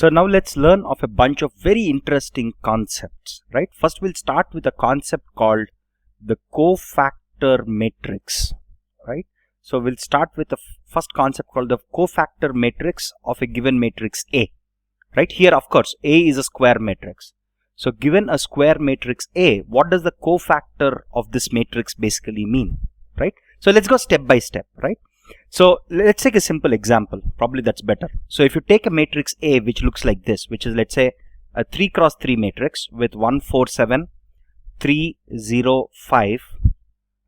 So now let's learn of a bunch of very interesting concepts, right? First we'll start with a concept called the cofactor matrix, right? So we'll start with the first concept called the cofactor matrix of a given matrix A, right? Here of course A is a square matrix. So given a square matrix A, what does the cofactor of this matrix basically mean, right? So let's go step by step, right? So let's take a simple example, probably that's better. So if you take a matrix A which looks like this, which is let's say a 3 cross 3 matrix with 1, 4, 7, 3, 0, 5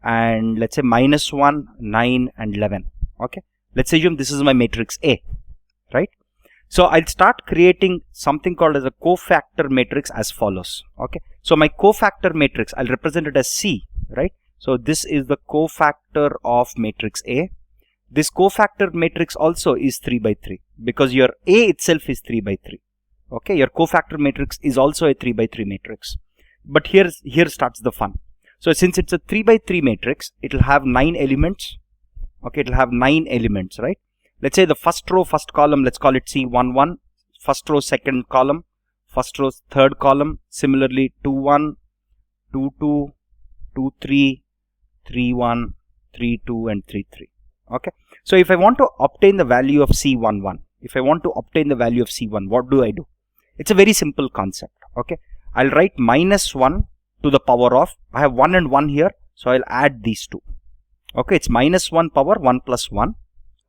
and let's say -1, 9 and 11. Okay, let's assume this is my matrix A, right? So I'll start creating something called as a cofactor matrix as follows. Okay, so my cofactor matrix, I'll represent it as C, right? So this is the cofactor of matrix A. This cofactor matrix also is 3 by 3 because your A itself is 3 by 3. Okay, your cofactor matrix is also a 3 by 3 matrix. But here starts the fun. So since it's a 3 by 3 matrix, it will have 9 elements. Okay, it will have 9 elements, right? Let's say the first row, first column, let's call it C11. First row, second column. First row, third column. Similarly, 2-1, 2-2, 2-3, 3-1, 3-2 and 3-3. Okay, so if I want to obtain the value of C11, if I want to obtain the value of C1, what do I do? It's a very simple concept. Okay, I'll write -1 to the power of, I have 1 and 1 here, so I'll add these two. Okay, it's -1 power 1 plus 1.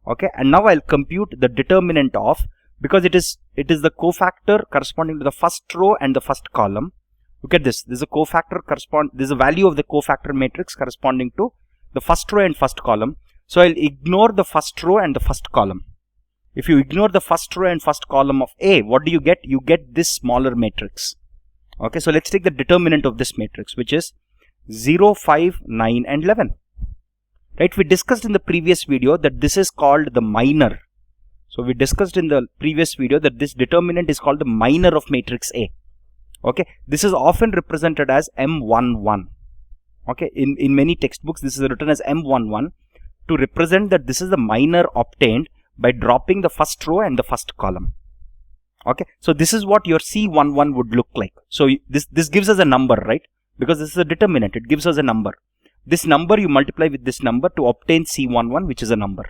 Okay, and now I'll compute the determinant of, because it is the cofactor corresponding to the first row and the first column. Look at this. This is a cofactor this is a value of the cofactor matrix corresponding to the first row and first column. So I'll ignore the first row and the first column. If you ignore the first row and first column of A, what do you get? You get this smaller matrix. Okay, so let's take the determinant of this matrix, which is 0, 5, 9 and 11. Right, we discussed in the previous video that this is called the minor. So we discussed in the previous video that this determinant is called the minor of matrix A. Okay, this is often represented as M11. Okay, in many textbooks this is written as M11 to represent that this is the minor obtained by dropping the first row and the first column. Okay, so this is what your C11 would look like. So this gives us a number, right? Because this is a determinant, it gives us a number. This number you multiply with this number to obtain C11, which is a number.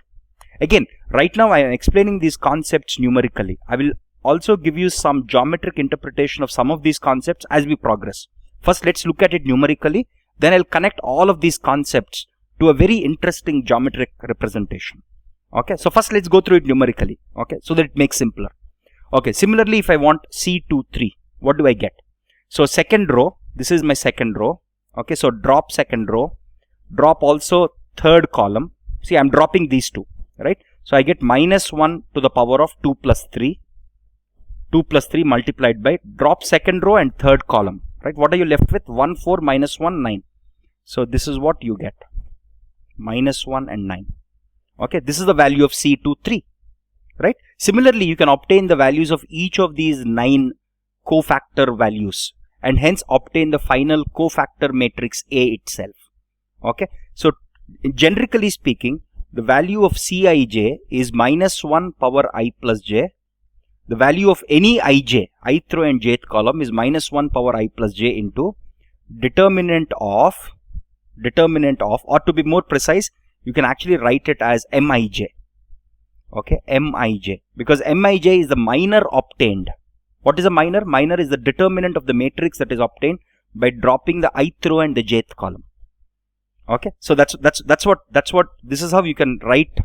Again, right now I am explaining these concepts numerically. I will also give you some geometric interpretation of some of these concepts as we progress. First, let's look at it numerically. Then I'll connect all of these concepts to a very interesting geometric representation. Okay, so first let's go through it numerically. Okay, so that it makes simpler. Okay, similarly, if I want C23, what do I get? So second row, this is my second row. Okay, so drop second row, drop also third column. See, I'm dropping these two, right? So I get -1 to the power of 2 plus 3. 2 plus 3 multiplied by, drop second row and third column, right? What are you left with? 1, 4, -1, 9. So this is what you get. -1 and 9. Okay, this is the value of C23, right? Similarly, you can obtain the values of each of these 9 cofactor values and hence obtain the final cofactor matrix A itself. Okay, so generically speaking, the value of Cij is -1 power I plus j. The value of any ij, ith row and jth column, is -1 power I plus j into determinant of, or to be more precise, you can actually write it as Mij. Okay, Mij, because Mij is the minor obtained. What is a minor? Minor is the determinant of the matrix that is obtained by dropping the ith row and the jth column. Okay, so that's what this is how you can write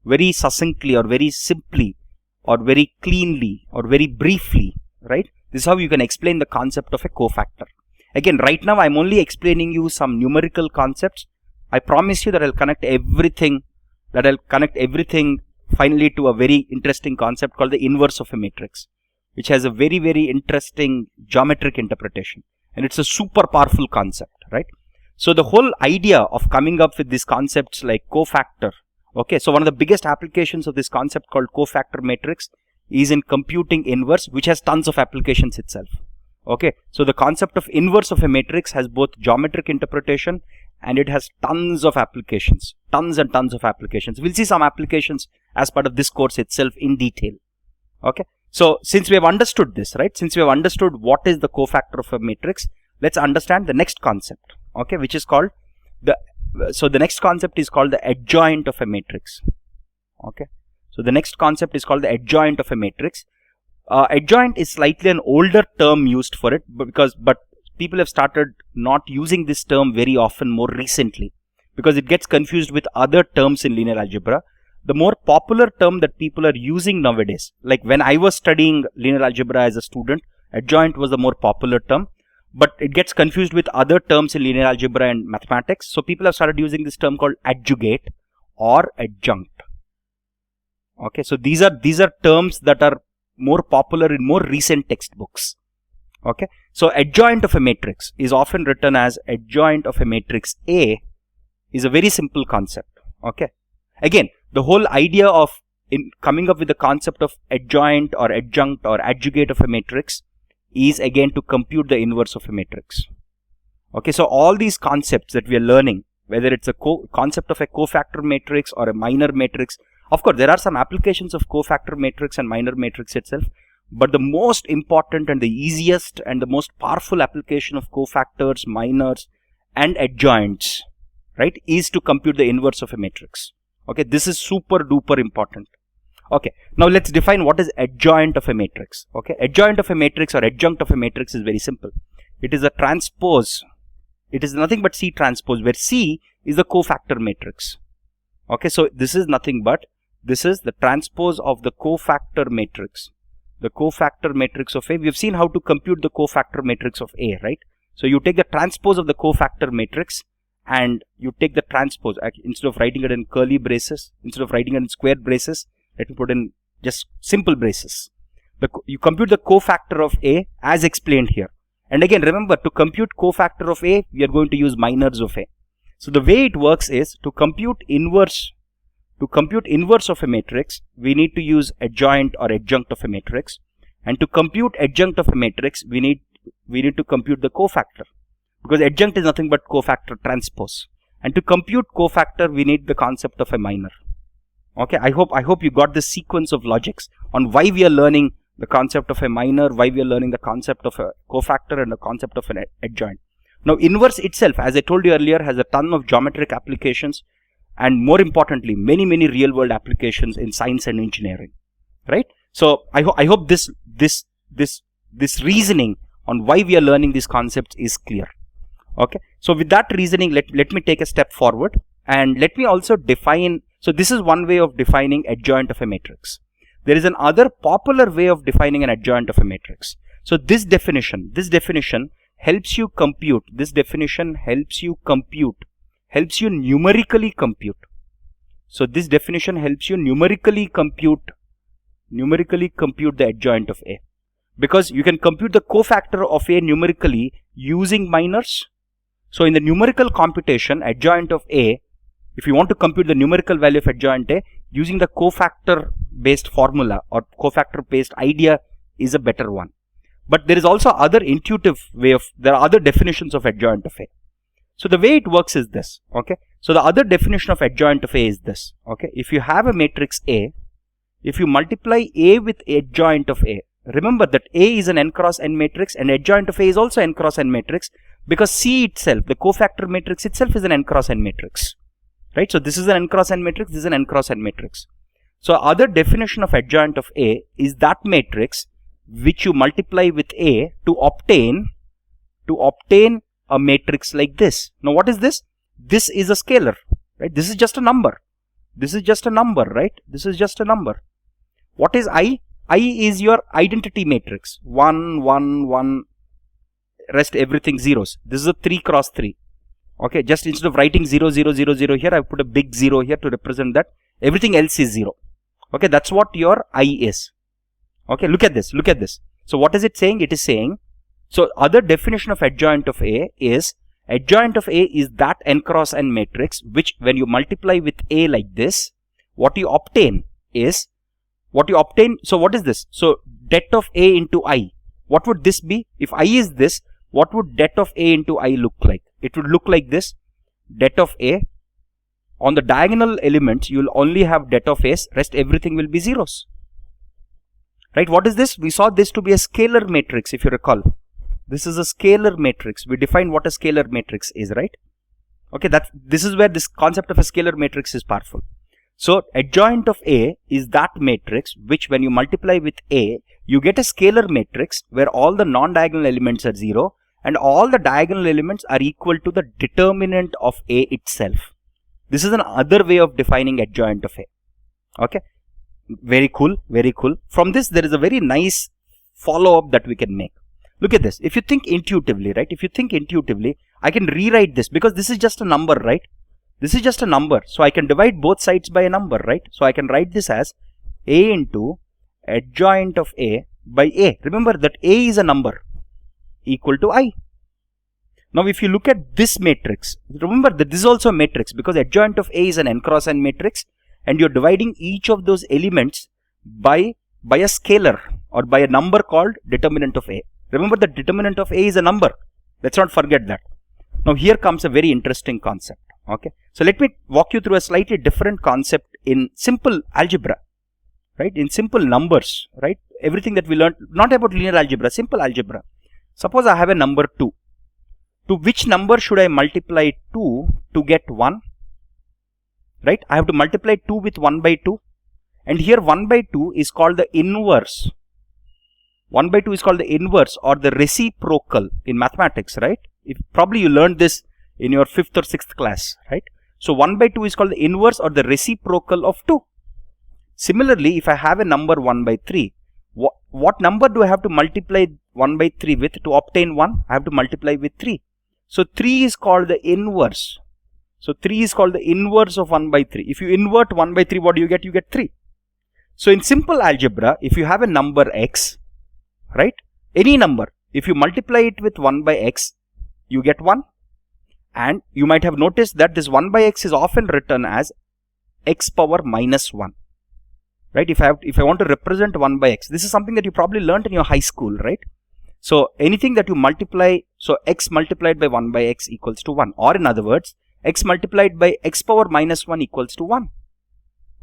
very succinctly or very simply or very cleanly or very briefly, right? This is how you can explain the concept of a cofactor. Again, right now I'm only explaining you some numerical concepts. I promise you that I'll connect everything finally to a very interesting concept called the inverse of a matrix, which has a very, very interesting geometric interpretation. And it's a super powerful concept, right? So the whole idea of coming up with these concepts like cofactor, okay, so one of the biggest applications of this concept called cofactor matrix is in computing inverse, which has tons of applications itself. Okay, so the concept of inverse of a matrix has both geometric interpretation and it has tons of applications, tons and tons of applications. We'll see some applications as part of this course itself in detail. Okay, So since we have understood this, right, since we have understood what is the cofactor of a matrix, let's understand the next concept, okay, which is called the next concept is called the adjoint of a matrix. Okay, so the next concept is called the adjoint of a matrix. Adjoint is slightly an older term used for it, but people have started not using this term very often more recently because it gets confused with other terms in linear algebra. The more popular term that people are using nowadays, like when I was studying linear algebra as a student, adjoint was the more popular term, but it gets confused with other terms in linear algebra and mathematics. So people have started using this term called adjugate or adjunct. Okay, so these are terms that are more popular in more recent textbooks. Okay, so adjoint of a matrix is often written as adjoint of a matrix A is a very simple concept. Okay, again, the whole idea of coming up with the concept of adjoint or adjunct or adjugate of a matrix is again to compute the inverse of a matrix. Okay, so all these concepts that we are learning, whether it's a concept of a cofactor matrix or a minor matrix, of course there are some applications of cofactor matrix and minor matrix itself, but the most important and the easiest and the most powerful application of cofactors, minors and adjoints, right, is to compute the inverse of a matrix. Okay, this is super duper important. Okay, now let's define what is adjoint of a matrix. Okay, adjoint of a matrix or adjunct of a matrix is very simple. It is a transpose. It is nothing but C transpose, where C is the cofactor matrix. Okay, so this is nothing but, this is the transpose of the cofactor matrix. The cofactor matrix of A. We have seen how to compute the cofactor matrix of A, right? So you take the transpose of the cofactor matrix and you take the transpose, instead of writing it in curly braces, instead of writing it in square braces, let me put in just simple braces. You compute the cofactor of A as explained here. And again, remember, to compute cofactor of A, we are going to use minors of A. So the way it works is, to compute inverse of a matrix, we need to use adjoint or adjunct of a matrix. And to compute adjunct of a matrix, we need to compute the cofactor, because adjunct is nothing but cofactor transpose. And to compute cofactor, we need the concept of a minor. Okay, I hope you got this sequence of logics on why we are learning the concept of a minor, why we are learning the concept of a cofactor and the concept of an adjoint. Now, inverse itself, as I told you earlier, has a ton of geometric applications, and more importantly, many real world applications in science and engineering, right? So I hope this reasoning on why we are learning these concepts is clear. Okay, so with that reasoning, let me take a step forward and let me also define. So this is one way of defining adjoint of a matrix. There is another popular way of defining an adjoint of a matrix. So this definition helps you compute. This definition helps you numerically compute. So this definition helps you numerically compute the adjoint of A, because you can compute the cofactor of A numerically using minors. So in the numerical computation, adjoint of A, if you want to compute the numerical value of adjoint A, using the cofactor based formula or cofactor based idea is a better one. But there is also other intuitive way there are other definitions of adjoint of A. So the way it works is this. Okay, so the other definition of adjoint of A is this. Okay, if you have a matrix A, if you multiply A with adjoint of A, remember that A is an n cross n matrix and adjoint of A is also n cross n matrix, because C itself, the cofactor matrix itself, is an n cross n matrix, right? So this is an n cross n matrix, this is an n cross n matrix. So other definition of adjoint of A is that matrix which you multiply with A to obtain a matrix like this. Now what is this? This is a scalar, right? This is just a number. This is just a number, right? This is just a number. What is I? I is your identity matrix. 1, 1, 1, rest everything zeros. This is a 3 cross 3. Okay, just instead of writing 0, 0, 0, 0 here, I put a big 0 here to represent that. Everything else is 0. Okay, that's what your I is. Okay, look at this, look at this. So what is it saying? It is saying, so other definition of adjoint of A is, adjoint of A is that n cross n matrix which when you multiply with A like this, what you obtain is, so what is this? So det of A into I, what would this be? If I is this, what would det of A into I look like? It would look like this. Det of A, on the diagonal elements you will only have det of A, rest everything will be zeros. right? What is this? We saw this to be a scalar matrix, if you recall. This is a scalar matrix. We defined what a scalar matrix is, right? Okay, this is where this concept of a scalar matrix is powerful. So adjoint of A is that matrix which when you multiply with A, you get a scalar matrix where all the non-diagonal elements are 0 and all the diagonal elements are equal to the determinant of A itself. This is another way of defining adjoint of A. Okay, very cool, very cool. From this there is a very nice follow-up that we can make. Look at this. If you think intuitively, right? If you think intuitively, I can rewrite this because this is just a number, right? This is just a number. So I can divide both sides by a number, right? So I can write this as A into adjoint of A by A. Remember that A is a number equal to I. Now if you look at this matrix, remember that this is also a matrix because adjoint of A is an n cross n matrix and you're dividing each of those elements by a scalar or by a number called determinant of A. Remember the determinant of A is a number. Let's not forget that. Now here comes a very interesting concept. Okay, so let me walk you through a slightly different concept in simple algebra, right? In simple numbers, right? Everything that we learned, not about linear algebra, simple algebra. Suppose I have a number 2. To which number should I multiply 2 to get 1? Right? I have to multiply 2 with 1 by 2. And here 1 by 2 is called the inverse. 1 by 2 is called the inverse or the reciprocal in mathematics, right? Probably you learned this in your 5th or 6th class, right? So 1 by 2 is called the inverse or the reciprocal of 2. Similarly, if I have a number 1 by 3, what number do I have to multiply 1 by 3 with to obtain 1? I have to multiply with 3. So 3 is called the inverse. So 3 is called the inverse of 1 by 3. If you invert 1 by 3, what do you get? You get 3. So in simple algebra, if you have a number x, right? Any number, if you multiply it with 1 by x, you get 1. And you might have noticed that this 1 by x is often written as x power minus 1. Right? If I want to represent 1 by x, this is something that you probably learned in your high school, right? So anything that you multiply, so x multiplied by 1 by x equals to 1. Or in other words, x multiplied by x power minus 1 equals to 1.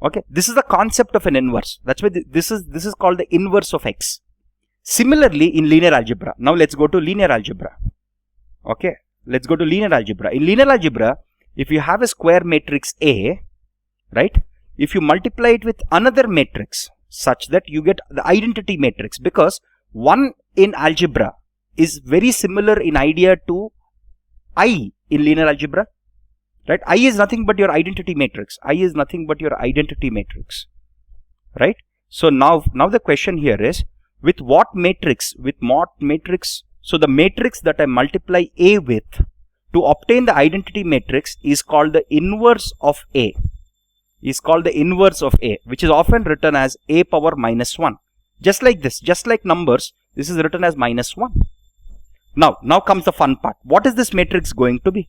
Okay, this is the concept of an inverse. That's why this is called the inverse of x. Similarly, in linear algebra, now let's go to linear algebra. Okay, let's go to linear algebra. In linear algebra, if you have a square matrix A, right, if you multiply it with another matrix such that you get the identity matrix, because 1 in algebra is very similar in idea to I in linear algebra, right? I is nothing but your identity matrix. I is nothing but your identity matrix, right? So now the question here is, with what matrix? So the matrix that I multiply A with to obtain the identity matrix is called the inverse of A. Is called the inverse of A, which is often written as A power minus 1. Just like this, just like numbers, this is written as minus 1. Now comes the fun part. What is this matrix going to be?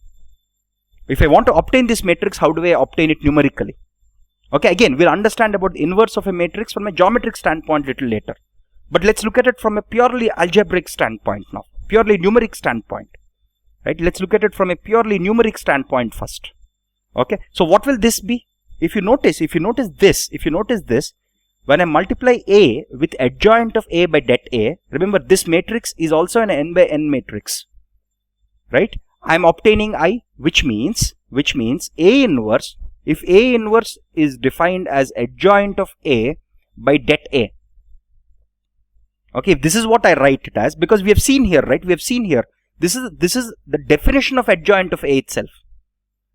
If I want to obtain this matrix, how do I obtain it numerically? Okay, again, we'll understand about the inverse of a matrix from a geometric standpoint little later. But let's look at it from a purely algebraic standpoint now, purely numeric standpoint, right? Let's look at it from a purely numeric standpoint first. Okay, so what will this be? If you notice this, when I multiply A with adjoint of A by det A, remember this matrix is also an n by n matrix, right? I am obtaining I, which means A inverse, if A inverse is defined as adjoint of A by det A. Okay, this is what I write it as, because we have seen here, right? We have seen here, this is the definition of adjoint of A itself.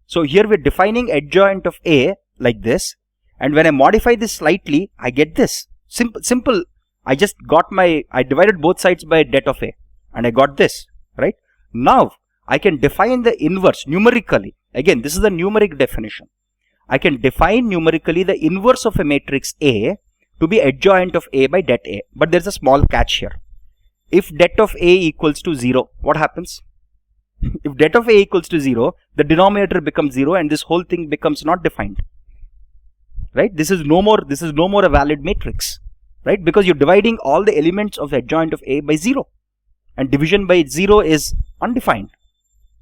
So here we're defining adjoint of A like this, and when I modify this slightly, I get this. Simple. I divided both sides by det of A, and I got this, right? Now, I can define the inverse numerically. Again, this is the numeric definition. I can define numerically the inverse of a matrix A to be adjoint of A by det A. But there's a small catch here. If det of A equals to 0, what happens? If det of A equals to 0, the denominator becomes 0 and this whole thing becomes not defined. Right? This is no more a valid matrix. Right? Because you're dividing all the elements of the adjoint of A by 0. And division by 0 is undefined.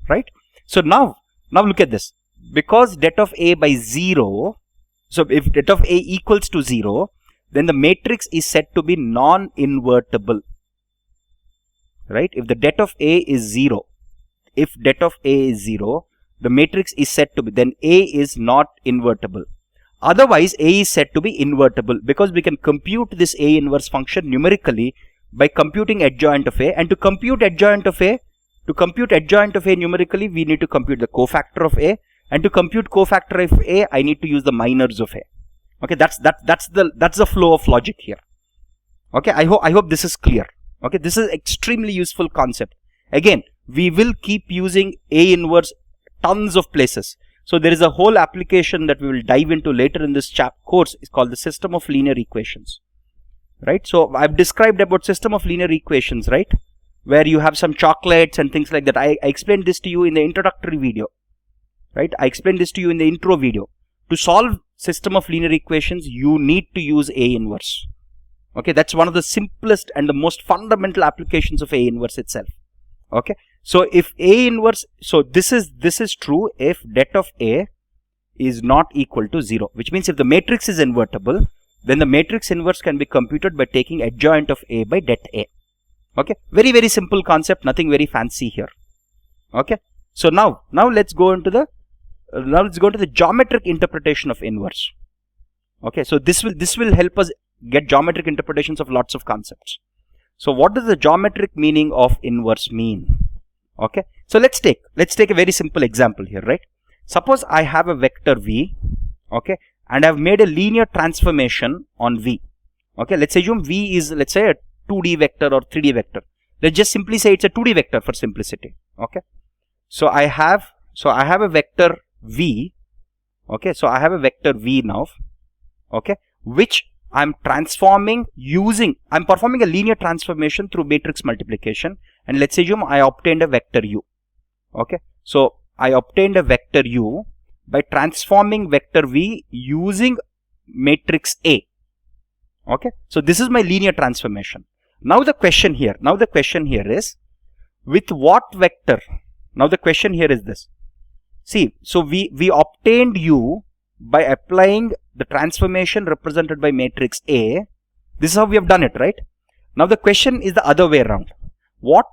Right? So now look at this. Because det of A by 0, so if det of A equals to 0, then the matrix is said to be non-invertible, right? If the det of A is 0, if det of A is 0, the matrix is said to be, then A is not invertible. Otherwise, A is said to be invertible, because we can compute this A inverse function numerically by computing adjoint of A. And to compute adjoint of A, numerically, we need to compute the cofactor of A. And to compute cofactor of A, I need to use the minors of A. Okay, that's the flow of logic here. Okay, I hope this is clear. Okay, this is extremely useful concept. Again, we will keep using A inverse tons of places. So there is a whole application that we will dive into later in this course. It's called the system of linear equations, right? So I've described about system of linear equations, right, where you have some chocolates and things like that. I explained this to you in the introductory video, right? I explained this to you in the intro video. To solve system of linear equations, you need to use A inverse. Okay, that's one of the simplest and the most fundamental applications of A inverse itself. Okay, so if A inverse, so this is true if det of A is not equal to 0, which means if the matrix is invertible, then the matrix inverse can be computed by taking adjoint of A by det A. Okay, very, very simple concept, nothing very fancy here. Okay, so now let's go into the geometric interpretation of inverse. Okay, so this will help us get geometric interpretations of lots of concepts. So what does the geometric meaning of inverse mean? Okay, so let's take a very simple example here, right? Suppose I have a vector V, okay, and I've made a linear transformation on V. Okay, let's assume V is, let's say, a 2D vector or 3D vector. Let's just simply say it's a 2D vector for simplicity. Okay, so I have a vector V. Okay, so I have a vector V now, okay, which I'm performing a linear transformation through matrix multiplication, and let's assume I obtained a vector U. Okay, so I obtained a vector U by transforming vector V using matrix A. Okay, so this is my linear transformation. Now the question here is, with what vector? Now the question here is this. See, so we obtained U by applying the transformation represented by matrix A. This is how we have done it, right? Now the question is the other way around. What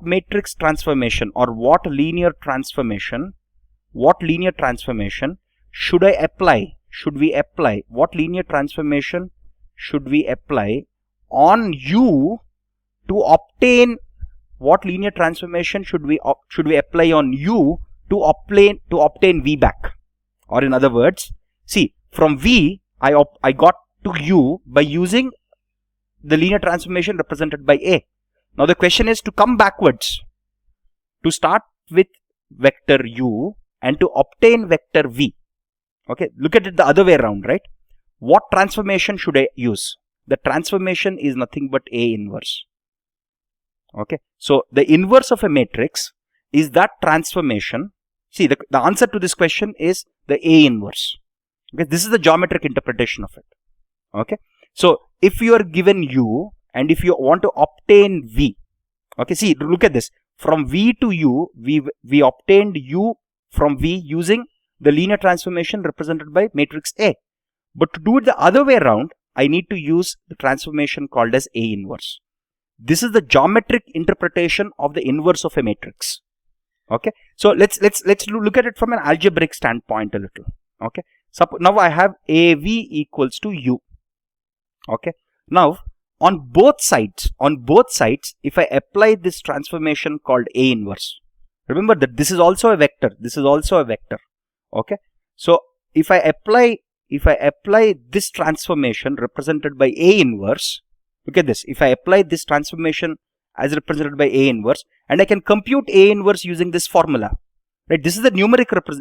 matrix transformation or what linear transformation should I apply? What linear transformation should we apply on U to obtain? What linear transformation should we apply on U to obtain V back? Or in other words, see, from V I got to U by using the linear transformation represented by A. Now the question is to come backwards, to start with vector U and to obtain vector V. Okay, look at it the other way around, right? What transformation should I use? The transformation is nothing but A inverse. Okay, so the inverse of a matrix is that transformation. See, the answer to this question is the A inverse. Okay, this is the geometric interpretation of it. Okay, so if you are given U and if you want to obtain V, okay, see, look at this. From V to U, we obtained U from V using the linear transformation represented by matrix A. But to do it the other way around, I need to use the transformation called as A inverse. This is the geometric interpretation of the inverse of a matrix. Okay, so let's look at it from an algebraic standpoint a little. Okay, so now I have AV equals to U. Okay, now on both sides, if I apply this transformation called A inverse, remember that this is also a vector. Okay, so if I apply this transformation represented by A inverse, look at this. If I apply this transformation as represented by A inverse, and I can compute A inverse using this formula, right? This is the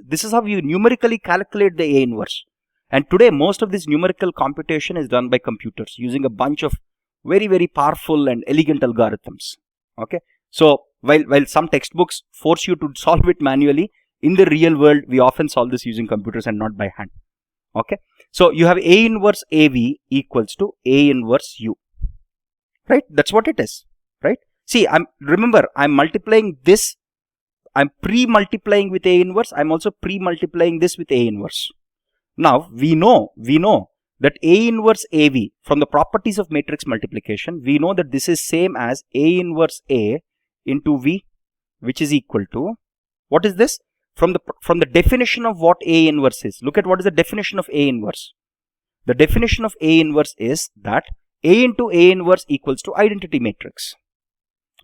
this is how you numerically calculate the A inverse. And today most of this numerical computation is done by computers using a bunch of very, very powerful and elegant algorithms. Okay, so while some textbooks force you to solve it manually, in the real world we often solve this using computers and not by hand. Okay, so you have A inverse AV equals to A inverse U, right? That's what it is, right? See, I'm multiplying this, I'm pre-multiplying with A inverse, I'm also pre-multiplying this with A inverse. Now we know that A inverse AV from the properties of matrix multiplication, we know that this is same as A inverse A into V, which is equal to, what is this? From the definition of what A inverse is. Look at what is the definition of A inverse. The definition of A inverse is that A into A inverse equals to identity matrix.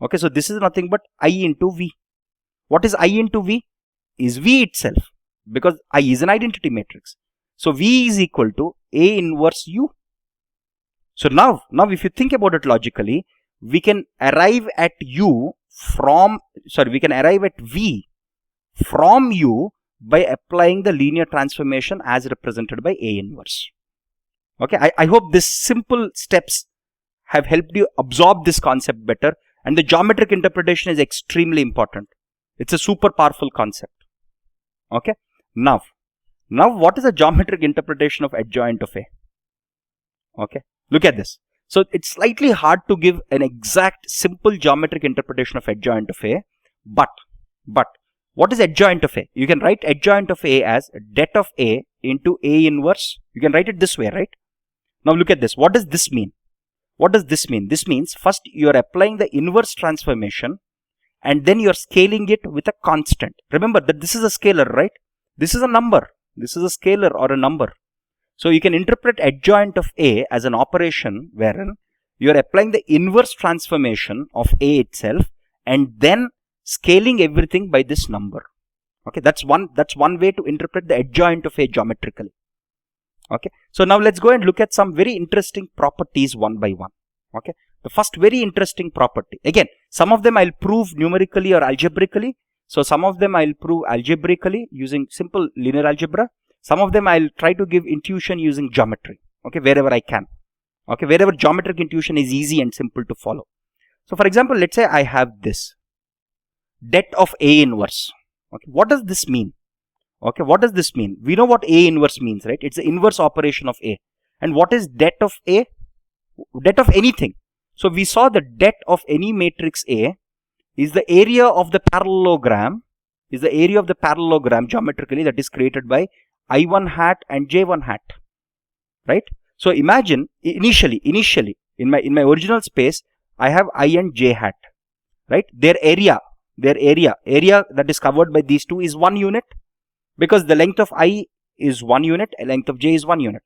Okay, so this is nothing but I into V. What is I into V? Is V itself, because I is an identity matrix. So V is equal to A inverse U. So now if you think about it logically, we can arrive at U from, we can arrive at V from U by applying the linear transformation as represented by A inverse. Okay, I hope these simple steps have helped you absorb this concept better, and the geometric interpretation is extremely important. It's a super powerful concept. Okay, now what is the geometric interpretation of adjoint of A? Okay, look at this. So it's slightly hard to give an exact simple geometric interpretation of adjoint of A, but what is adjoint of A? You can write adjoint of A as det of A into A inverse. You can write it this way, right? Now look at this. What does this mean? What does this mean? This means first you are applying the inverse transformation and then you are scaling it with a constant. Remember that this is a scalar, right? This is a number. This is a scalar or a number. So you can interpret adjoint of A as an operation wherein you are applying the inverse transformation of A itself and then scaling everything by this number. Okay, that's one way to interpret the adjoint of A geometrically. Okay, so now let's go and look at some very interesting properties one by one. Okay, the first very interesting property, again, some of them I'll prove numerically or algebraically. So some of them I'll prove algebraically using simple linear algebra. Some of them I'll try to give intuition using geometry. Okay, wherever I can. Okay, wherever geometric intuition is easy and simple to follow. So for example, let's say I have this det of A inverse. Okay, what does this mean? Okay, what does this mean? We know what A inverse means, right? It's the inverse operation of A. And what is det of A? Det of anything. So we saw the det of any matrix A is the area of the parallelogram, geometrically that is created by I1 hat and J1 hat, right? So imagine initially in my original space, I have I and J hat, right? Their area that is covered by these two is 1 unit, because the length of I is 1 unit and length of J is 1 unit.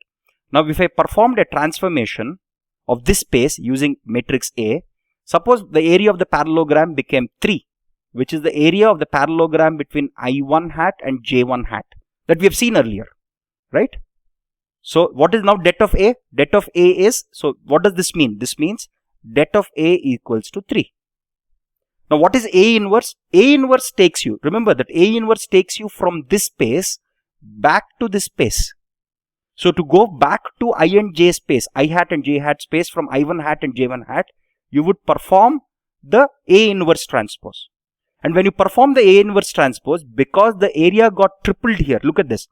Now if I performed a transformation of this space using matrix A, suppose the area of the parallelogram became 3, which is the area of the parallelogram between I1 hat and J1 hat that we have seen earlier, right? So what is now det of A? Det of A is, so what does this mean? This means det of A equals to 3. Now what is A inverse? A inverse takes you, remember that A inverse takes you from this space back to this space. So to go back to I and J space, I hat and J hat space from I1 hat and J1 hat, you would perform the A inverse transpose. And when you perform the A inverse transpose, because the area got tripled here, look at this.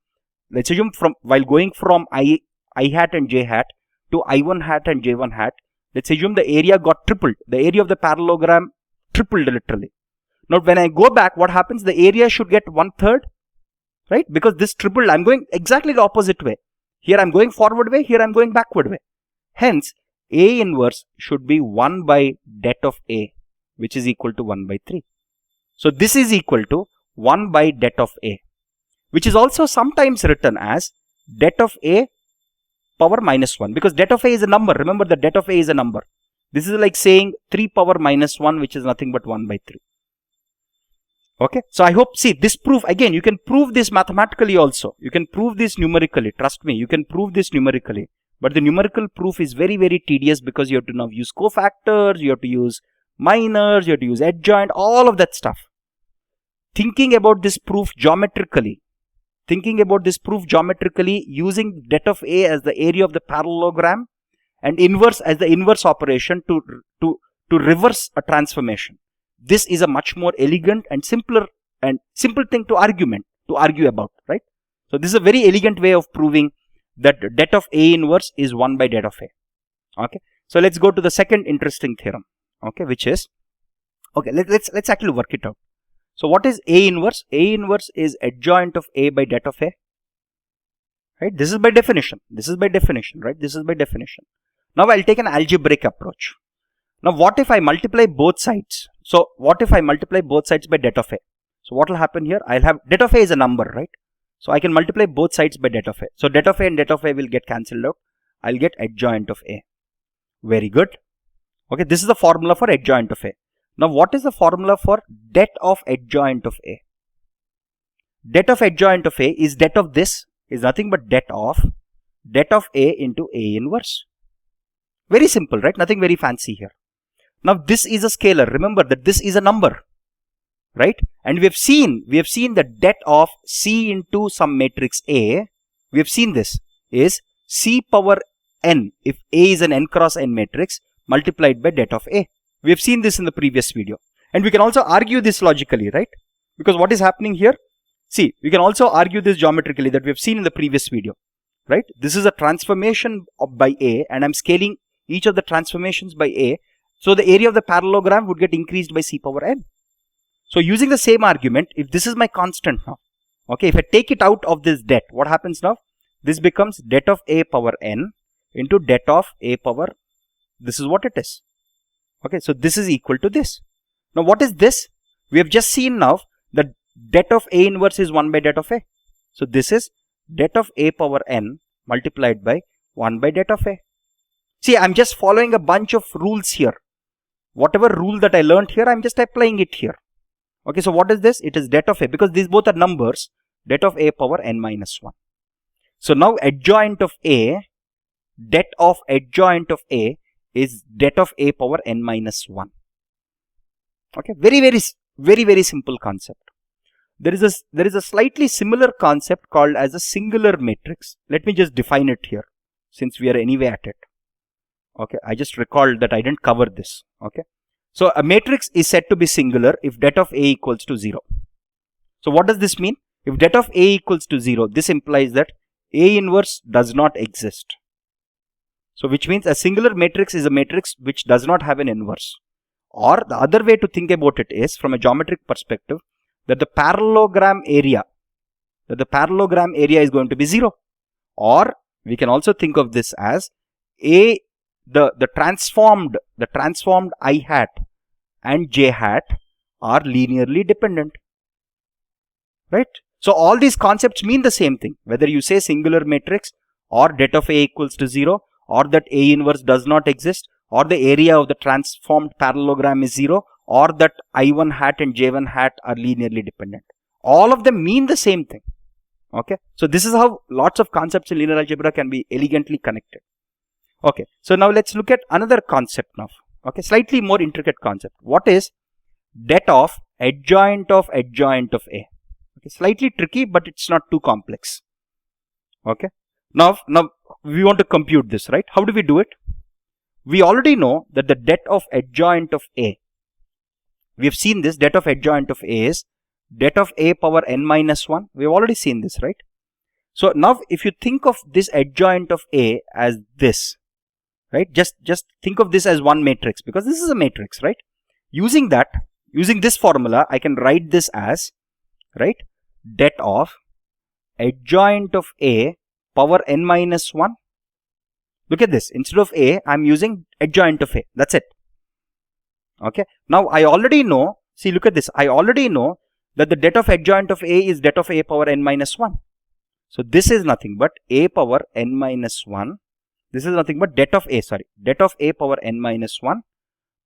Let's assume while going from I hat and J hat to I1 hat and J1 hat, let's assume the area got tripled. The area of the parallelogram tripled literally. Now when I go back, what happens? The area should get 1/3, right? Because this tripled, I'm going exactly the opposite way. Here I'm going forward way, here I'm going backward way. Hence, A inverse should be 1 by det of A, which is equal to 1 by 3. So this is equal to 1 by det of A, which is also sometimes written as det of A power minus 1, because det of A is a number. Remember that det of A is a number. This is like saying 3 power minus 1, which is nothing but 1 by 3. Okay, so I hope, see this proof, again you can prove this mathematically also. You can prove this numerically, trust me, you can prove this numerically. But the numerical proof is very, very tedious because you have to now use cofactors, you have to use minors, you have to use adjoint, all of that stuff. Thinking about this proof geometrically, using det of A as the area of the parallelogram and inverse as the inverse operation to reverse a transformation. This is a much more elegant and simple thing to argue about, right? So this is a very elegant way of proving that det of A inverse is 1 by det of A. Okay, so let's go to the second interesting theorem. Okay, which is, okay, let's actually work it out. So what is A inverse? A inverse is adjoint of A by det of A. right? This is by definition. This is by definition, right? This is by definition. Now I'll take an algebraic approach. Now what if I multiply both sides? So what if I multiply both sides by det of a? So what will happen here? I'll have det of a is a number, right? So I can multiply both sides by det of a. So det of a and det of a will get cancelled out. I'll get adjoint of a. Very good. Okay, this is the formula for adjoint of a. Now what is the formula for det of adjoint of a? Det of adjoint of a is det of this is nothing but det of a into a inverse. Very simple, right? Nothing very fancy here. Now this is a scalar. Remember that this is a number, right? And we have seen that det of C into some matrix A, we have seen this is C power n if A is an n cross n matrix multiplied by det of A. We have seen this in the previous video. And we can also argue this logically, right? Because what is happening here? See, we can also argue this geometrically that we have seen in the previous video, right? This is a transformation by A and I'm scaling each of the transformations by A. So the area of the parallelogram would get increased by C power n. So using the same argument, if this is my constant now, okay, if I take it out of this det, what happens now? This becomes det of a power n into det of a power, this is what it is. Okay, so this is equal to this. Now what is this? We have just seen now that det of a inverse is 1 by det of a. So this is det of a power n multiplied by 1 by det of a. See, I'm just following a bunch of rules here. Whatever rule that I learned here, I'm just applying it here. Okay, so what is this? It is det of a, because these both are numbers, det of a power n minus 1. So now adjoint of a, det of adjoint of a is det of a power n minus 1. Okay, very simple concept. There is a slightly similar concept called as a singular matrix. Let me just define it here, since we are anyway at it. Okay, I just recalled that I didn't cover this. Okay, so a matrix is said to be singular if det of a equals to 0. So what does this mean? If det of a equals to 0, this implies that A inverse does not exist. So which means a singular matrix is a matrix which does not have an inverse. Or the other way to think about it is, from a geometric perspective, that the parallelogram area is going to be 0. Or we can also think of this as the transformed I hat and j hat are linearly dependent, right? So all these concepts mean the same thing, whether you say singular matrix or det of a equals to 0, or that A inverse does not exist, or the area of the transformed parallelogram is 0, or that I1 hat and J1 hat are linearly dependent. All of them mean the same thing. Okay, so this is how lots of concepts in linear algebra can be elegantly connected. Okay, so now let's look at another concept now. Okay, slightly more intricate concept. What is det of adjoint of A? Okay, slightly tricky, but it's not too complex. Okay, now we want to compute this, right? How do we do it? We already know that the det of adjoint of A, we have seen this, det of adjoint of A is det of a power n minus 1. We have already seen this, right? So now if you think of this adjoint of A as this, right? Just think of this as one matrix, because this is a matrix, right? Using this formula, I can write this as, right, det of adjoint of A power n minus 1. Look at this. Instead of A, I'm using adjoint of A. That's it. Okay. Now I already know, see, look at this. I already know that the det of adjoint of A is det of A power n minus 1. So this is nothing but A power n minus 1. This is nothing but det of A power n minus 1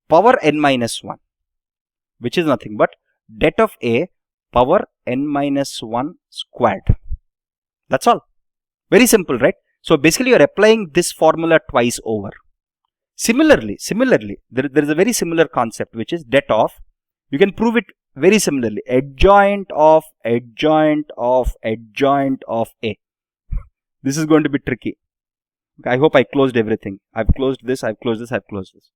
power n minus 1, which is nothing but det of A power n minus 1 squared. That's all. Very simple, right? So basically you are applying this formula twice over. Similarly, there is a very similar concept, which is det of, you can prove it very similarly, adjoint of A. This is going to be tricky. Okay, I hope I closed everything. I've closed this, I've closed this, I've closed this.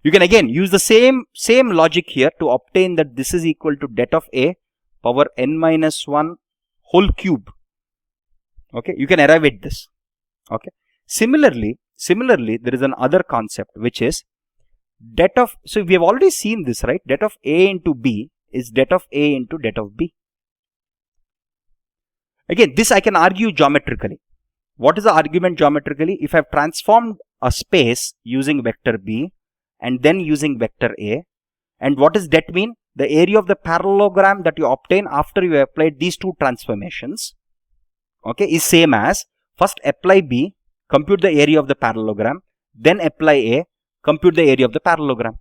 You can again use the same logic here to obtain that this is equal to det of A power n minus 1 whole cube. Okay, you can arrive at this. Okay, similarly there is another concept, which is det of, so we have already seen this, right? Det of A into B is det of A into det of B. Again, this I can argue geometrically. What is the argument geometrically? If I've transformed a space using vector B and then using vector A, and what does that mean? The area of the parallelogram that you obtain after you applied these two transformations, okay, is same as first apply B, compute the area of the parallelogram, then apply A, compute the area of the parallelogram.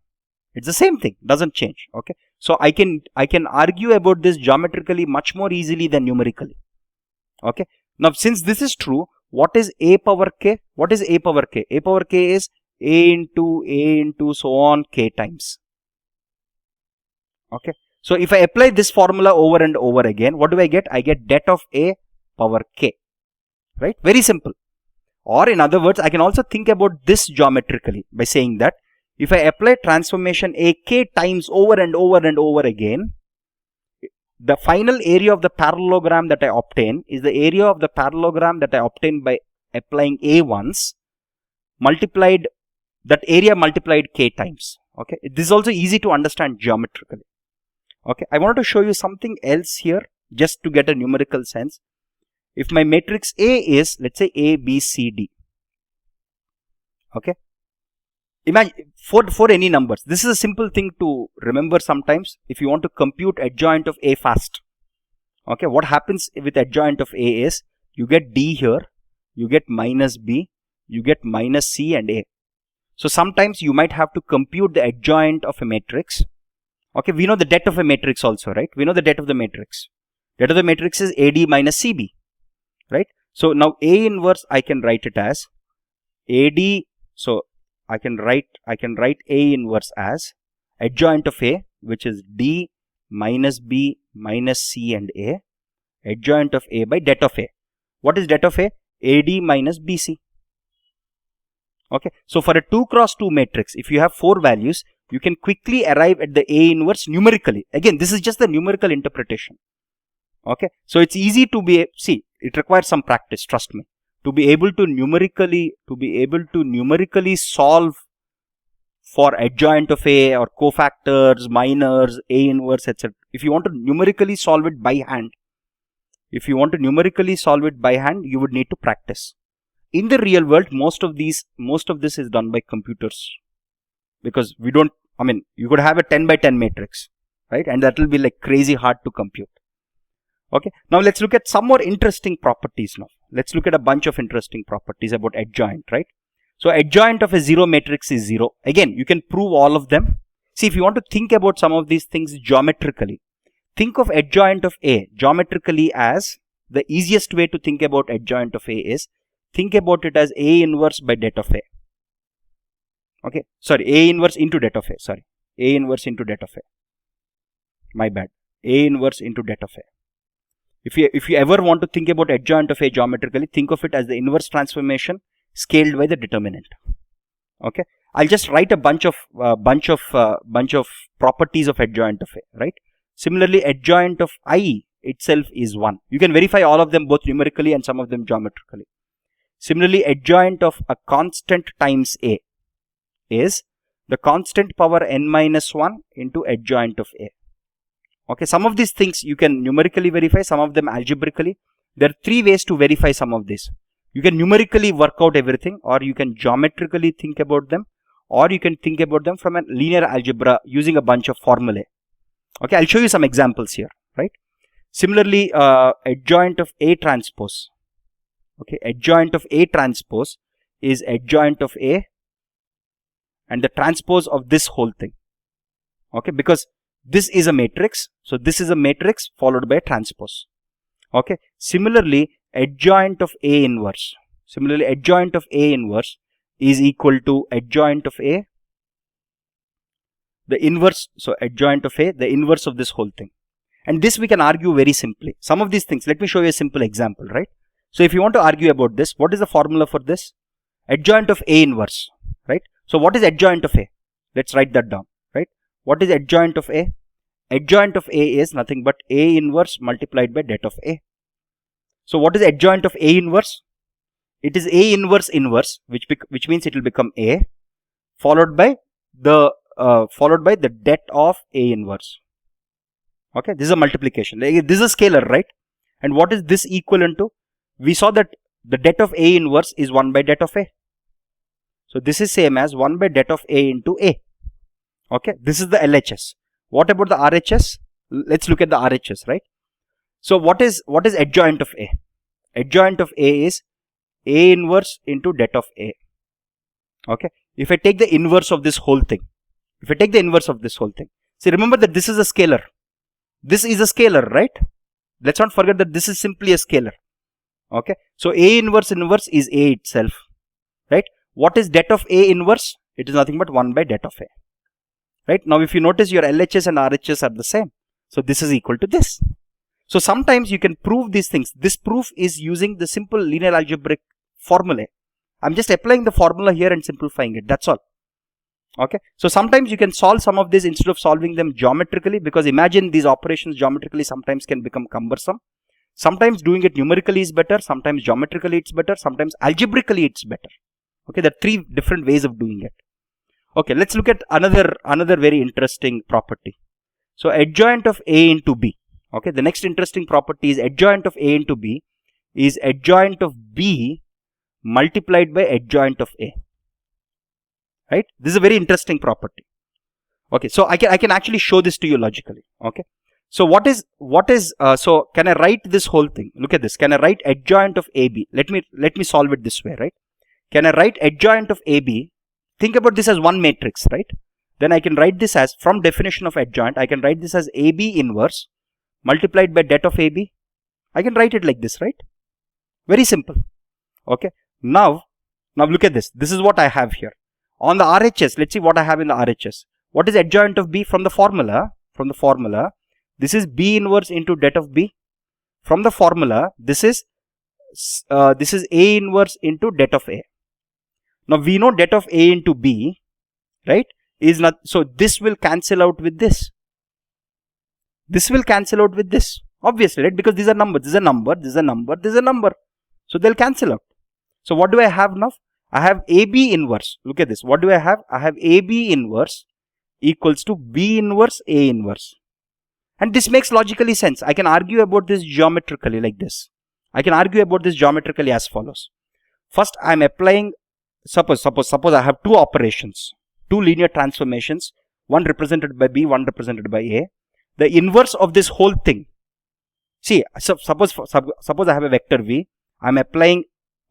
It's the same thing, doesn't change. Okay, so I can argue about this geometrically much more easily than numerically. Okay, now since this is true, what is a power k? What is a power k? A power k is a into so on k times. Okay, so if I apply this formula over and over again, what do I get? I get det of a power k, right? Very simple. Or in other words, I can also think about this geometrically by saying that if I apply transformation a k times over and over and over again, the final area of the parallelogram that I obtain is the area of the parallelogram that I obtain by applying a once, multiplied, that area multiplied k times. Okay, this is also easy to understand geometrically. Okay, I wanted to show you something else here just to get a numerical sense. If my matrix A is, let's say, A, B, C, D. Okay, imagine for any numbers, this is a simple thing to remember sometimes if you want to compute adjoint of A fast. Okay, what happens with adjoint of A is you get D here, you get minus B, you get minus C and A. So sometimes you might have to compute the adjoint of a matrix. Okay, we know the det of a matrix also, right? We know the det of the matrix. Det of the matrix is AD minus CB, right? So now A inverse I can write it as AD. So I can write A inverse as adjoint of A, which is D minus B minus C and A, adjoint of A by det of A. What is det of A? AD minus BC. Okay, so for a 2 cross 2 matrix, if you have 4 values, you can quickly arrive at the A inverse numerically. Again, this is just the numerical interpretation. Okay, so it's easy to be, see, it requires some practice, trust me, to be able to numerically solve for adjoint of A or cofactors, minors, A inverse, etc. If you want to numerically solve it by hand, you would need to practice. In the real world, most of this is done by computers, because we don't, I mean, you could have a 10 by 10 matrix, right? And that will be like crazy hard to compute. Okay, now let's look at some more interesting properties now. Let's look at a bunch of interesting properties about adjoint, right? So adjoint of a 0 matrix is 0. Again, you can prove all of them. See, if you want to think about some of these things geometrically, think of adjoint of A geometrically as, the easiest way to think about adjoint of A is, think about it as A inverse by det of A. Okay, sorry, A inverse into det of A, sorry, A inverse into det of A. My bad, A inverse into det of A. If you ever want to think about adjoint of A geometrically, think of it as the inverse transformation scaled by the determinant. Okay, I'll just write a bunch of properties of adjoint of A, right? Similarly, adjoint of I itself is 1. You can verify all of them both numerically and some of them geometrically. Similarly, adjoint of a constant times A is the constant power n minus 1 into adjoint of A. Okay, some of these things you can numerically verify, some of them algebraically. There are 3 ways to verify some of this. You can numerically work out everything, or you can geometrically think about them, or you can think about them from a linear algebra using a bunch of formulae. Okay, I'll show you some examples here, right? Similarly, adjoint of A transpose. Okay, adjoint of A transpose is adjoint of A and the transpose of this whole thing. Okay, because this is a matrix, so this is a matrix followed by a transpose. Okay, similarly, adjoint of A inverse. Similarly, adjoint of A inverse is equal to adjoint of A, the inverse, so adjoint of A, the inverse of this whole thing. And this we can argue very simply. Some of these things, let me show you a simple example, right? So if you want to argue about this, what is the formula for this? Adjoint of A inverse, right? So what is adjoint of A? Let's write that down, right? What is adjoint of A? Adjoint of A is nothing but A inverse multiplied by det of A. So what is adjoint of A inverse? It is A inverse inverse, which means it will become A, followed by the det of A inverse. Okay, this is a multiplication. This is a scalar, right? And what is this equivalent to? We saw that the det of A inverse is 1 by det of A. So this is same as 1 by det of A into A. Okay, this is the LHS. What about the RHS? Let's look at the RHS, right? So what is adjoint of A? Adjoint of A is A inverse into det of A. Okay, if I take the inverse of this whole thing, see, remember that this is a scalar. This is a scalar, right? Let's not forget that this is simply a scalar. Okay, so A inverse is A itself, right? What is det of A inverse? It is nothing but 1 by det of A. Right? Now if you notice, your LHS and RHS are the same. So this is equal to this. So sometimes you can prove these things. This proof is using the simple linear algebraic formulae. I'm just applying the formula here and simplifying it. That's all. Okay. So sometimes you can solve some of this instead of solving them geometrically, because imagine these operations geometrically sometimes can become cumbersome. Sometimes doing it numerically is better. Sometimes geometrically it's better. Sometimes algebraically it's better. Okay. There are 3 different ways of doing it. Okay, let's look at another very interesting property. So adjoint of A into B. Okay, the next interesting property is adjoint of A into B is adjoint of B multiplied by adjoint of A. Right? This is a very interesting property. Okay, so I can actually show this to you logically. Okay, so so can I write this whole thing? Look at this. Can I write adjoint of AB? Let me solve it this way, right? Can I write adjoint of AB? Think about this as one matrix, right? Then I can write this as, from definition of adjoint, I can write this as AB inverse multiplied by det of AB. I can write it like this, right? Very simple. Okay. Now look at this. This is what I have here. On the RHS, let's see what I have in the RHS. What is adjoint of B? From the formula, this is B inverse into det of B. From the formula, this is A inverse into det of A. Now we know det of A into B, right, is not, so this will cancel out with this. This will cancel out with this, obviously, right, because these are numbers. This is a number, this is a number, this is a number. So they'll cancel out. So what do I have now? I have AB inverse. Look at this. What do I have? I have AB inverse equals to B inverse A inverse. And this makes logically sense. I can argue about this geometrically like this. I can argue about this geometrically as follows. First, I am applying, suppose I have 2 operations, 2 linear transformations, one represented by B, one represented by A. The inverse of this whole thing. See, suppose I have a vector V. I am applying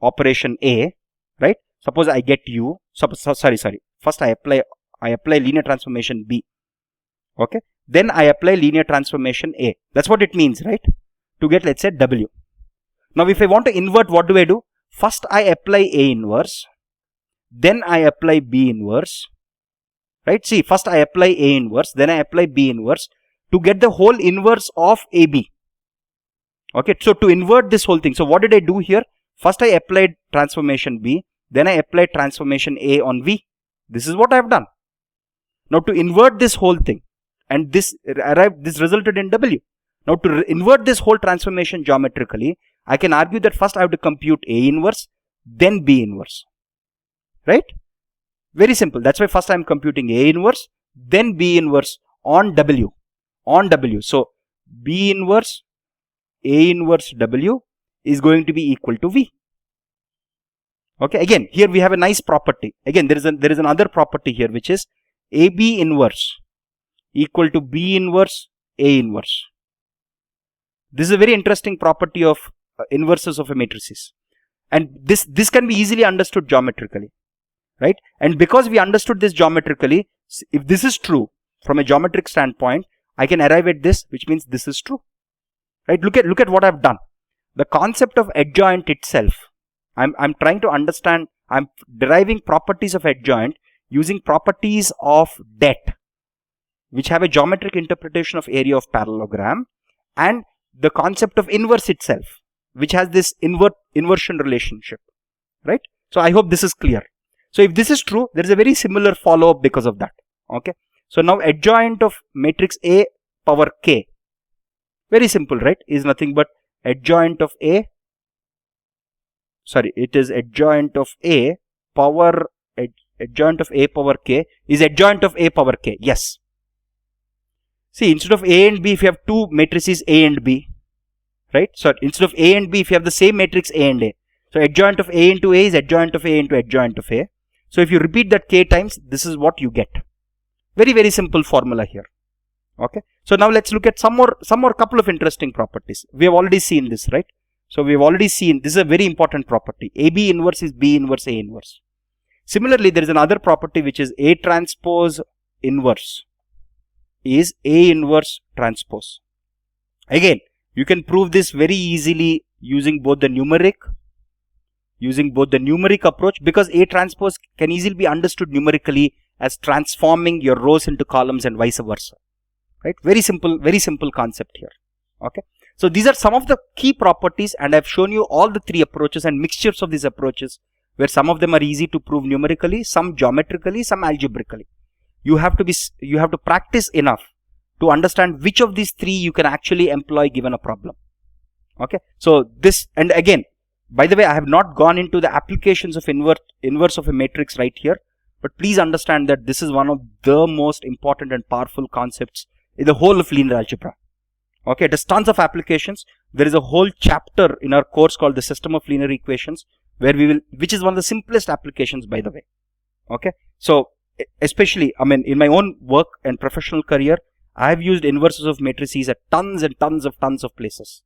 operation A, right? Suppose I get U. First I apply linear transformation B. Okay. Then I apply linear transformation A. That's what it means, right? To get, let's say, W. Now, if I want to invert, what do I do? First, I apply A inverse. Then I apply B inverse. Right? See, first I apply A inverse. Then I apply B inverse to get the whole inverse of AB. Okay. So, to invert this whole thing. So, what did I do here? First, I applied transformation B. Then I applied transformation A on V. This is what I have done. Now, to invert this whole thing, and this resulted in W. Now, to invert this whole transformation geometrically, I can argue that first I have to compute A inverse, then B inverse. Right? Very simple. That's why first I am computing A inverse, then B inverse on W. So, B inverse, A inverse W is going to be equal to V. Okay. Again, here we have a nice property. Again, there is another property here, which is AB inverse equal to B inverse A inverse. This is a very interesting property of inverses of a matrices, and this can be easily understood geometrically, right? And because we understood this geometrically, if this is true from a geometric standpoint, I can arrive at this, which means this is true, right? Look at what I've done. The concept of adjoint itself, I'm trying to understand. I'm deriving properties of adjoint using properties of det, which have a geometric interpretation of area of parallelogram, and the concept of inverse itself, which has this inversion relationship, right? So I hope this is clear. So if this is true, there is a very similar follow-up because of that. Okay. So now adjoint of matrix A power K, very simple, right? Is nothing but adjoint of A. Sorry, it is adjoint of A power adjoint of A power K is adjoint of A power K. Yes. See, instead of A and B, if you have 2 matrices A and B, right? So instead of A and B, if you have the same matrix A and A. So adjoint of A into A is adjoint of A into adjoint of A. So if you repeat that k times, this is what you get. Very, very simple formula here. Okay. So now let's look at some more couple of interesting properties. We have already seen this, right? So we have already seen this is a very important property. AB inverse is B inverse A inverse. Similarly, there is another property which is A transpose inverse is A inverse transpose. Again, you can prove this very easily using both the numeric approach, because A transpose can easily be understood numerically as transforming your rows into columns and vice versa. Right? Very simple concept here. Okay. So these are some of the key properties, and I've shown you all the three approaches and mixtures of these approaches, where some of them are easy to prove numerically, some geometrically, some algebraically. You have to practice enough to understand which of these three you can actually employ given a problem. Okay. So this, and again, by the way, I have not gone into the applications of inverse of a matrix right here, but please understand that this is one of the most important and powerful concepts in the whole of linear algebra. Okay, it has tons of applications. There is a whole chapter in our course called the system of linear equations, where which is one of the simplest applications, by the way. Okay, so especially, I mean, in my own work and professional career, I have used inverses of matrices at tons and tons of places.